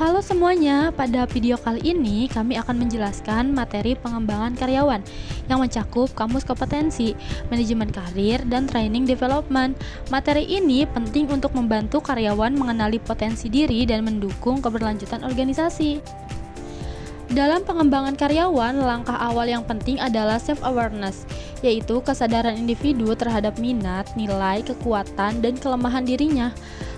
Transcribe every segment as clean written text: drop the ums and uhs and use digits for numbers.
Halo semuanya, pada video kali ini kami akan menjelaskan materi pengembangan karyawan yang mencakup kamus kompetensi, manajemen karir, dan training development. Materi ini penting untuk membantu karyawan mengenali potensi diri dan mendukung keberlanjutan organisasi. Dalam pengembangan karyawan, langkah awal yang penting adalah self-awareness, yaitu kesadaran individu terhadap minat, nilai, kekuatan, dan kelemahan dirinya.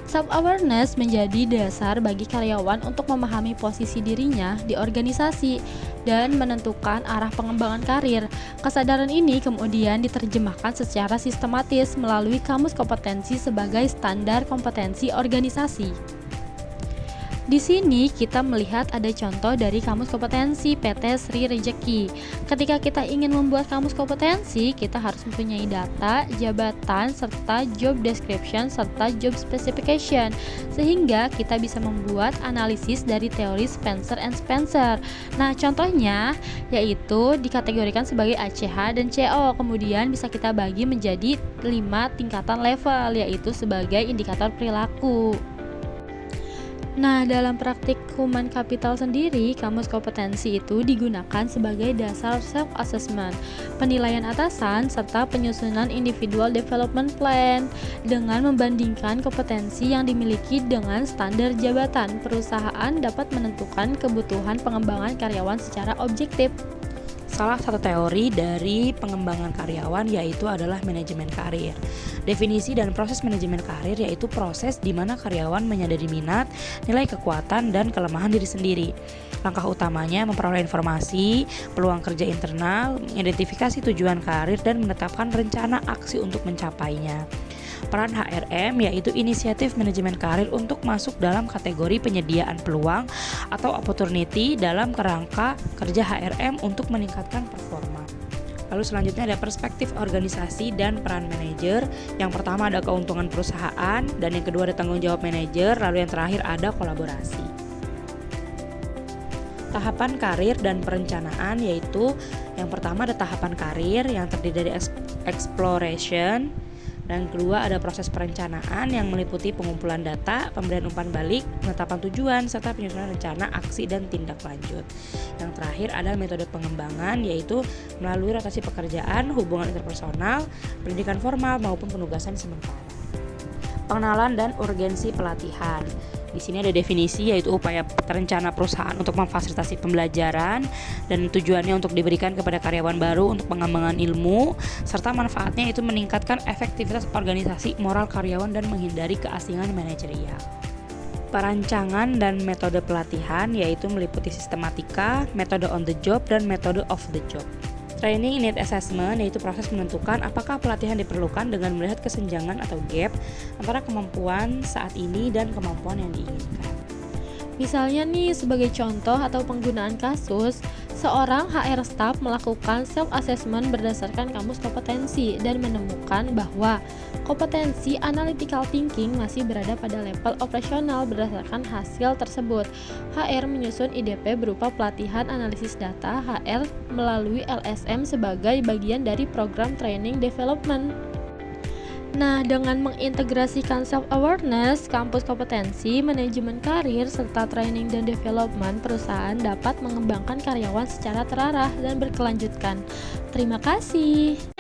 Self-awareness menjadi dasar bagi karyawan untuk memahami posisi dirinya di organisasi dan menentukan arah pengembangan karir. Kesadaran ini kemudian diterjemahkan secara sistematis melalui kamus kompetensi sebagai standar kompetensi organisasi. Di sini kita melihat ada contoh dari kamus kompetensi PT Sri Rejeki. Ketika kita ingin membuat kamus kompetensi, kita harus mempunyai data, jabatan, serta job description, serta job specification, sehingga kita bisa membuat analisis dari teori Spencer and Spencer. Nah, contohnya yaitu dikategorikan sebagai ACH dan CO, kemudian bisa kita bagi menjadi 5 tingkatan level, yaitu sebagai indikator perilaku. Nah, dalam praktik human capital sendiri, kamus kompetensi itu digunakan sebagai dasar self-assessment, penilaian atasan, serta penyusunan individual development plan dengan membandingkan kompetensi yang dimiliki dengan standar jabatan. Perusahaan dapat menentukan kebutuhan pengembangan karyawan secara objektif. Salah satu teori dari pengembangan karyawan yaitu adalah manajemen karir. Definisi dan proses manajemen karir yaitu proses di mana karyawan menyadari minat, nilai kekuatan, dan kelemahan diri sendiri. Langkah utamanya memperoleh informasi, peluang kerja internal, mengidentifikasi tujuan karir, dan menetapkan rencana aksi untuk mencapainya. Peran HRM yaitu inisiatif manajemen karir untuk masuk dalam kategori penyediaan peluang atau opportunity dalam kerangka kerja HRM untuk meningkatkan performa. Lalu selanjutnya ada perspektif organisasi dan peran manajer. Yang pertama ada keuntungan perusahaan, dan yang kedua ada tanggung jawab manajer, lalu yang terakhir ada kolaborasi. Tahapan karir dan perencanaan yaitu yang pertama ada tahapan karir yang terdiri dari exploration, dan kedua ada proses perencanaan yang meliputi pengumpulan data, pemberian umpan balik, penetapan tujuan, serta penyusunan rencana, aksi, dan tindak lanjut. Yang terakhir ada metode pengembangan yaitu melalui rotasi pekerjaan, hubungan interpersonal, pendidikan formal maupun penugasan sementara. Pengenalan dan urgensi pelatihan. Di sini ada definisi yaitu upaya terencana perusahaan untuk memfasilitasi pembelajaran dan tujuannya untuk diberikan kepada karyawan baru untuk pengembangan ilmu, serta manfaatnya itu meningkatkan efektivitas organisasi, moral karyawan, dan menghindari keasingan manajerial. Perancangan dan metode pelatihan yaitu meliputi sistematika, metode on the job, dan metode off the job. Training need assessment yaitu proses menentukan apakah pelatihan diperlukan dengan melihat kesenjangan atau gap antara kemampuan saat ini dan kemampuan yang diinginkan. Misalnya nih, sebagai contoh atau penggunaan kasus, seorang HR staff melakukan self-assessment berdasarkan kamus kompetensi dan menemukan bahwa kompetensi analytical thinking masih berada pada level operasional. Berdasarkan hasil tersebut, HR menyusun IDP berupa pelatihan analisis data HR melalui LSM sebagai bagian dari program training development. Nah, dengan mengintegrasikan self-awareness, kampus kompetensi, manajemen karir, serta training dan development, perusahaan dapat mengembangkan karyawan secara terarah dan berkelanjutan. Terima kasih.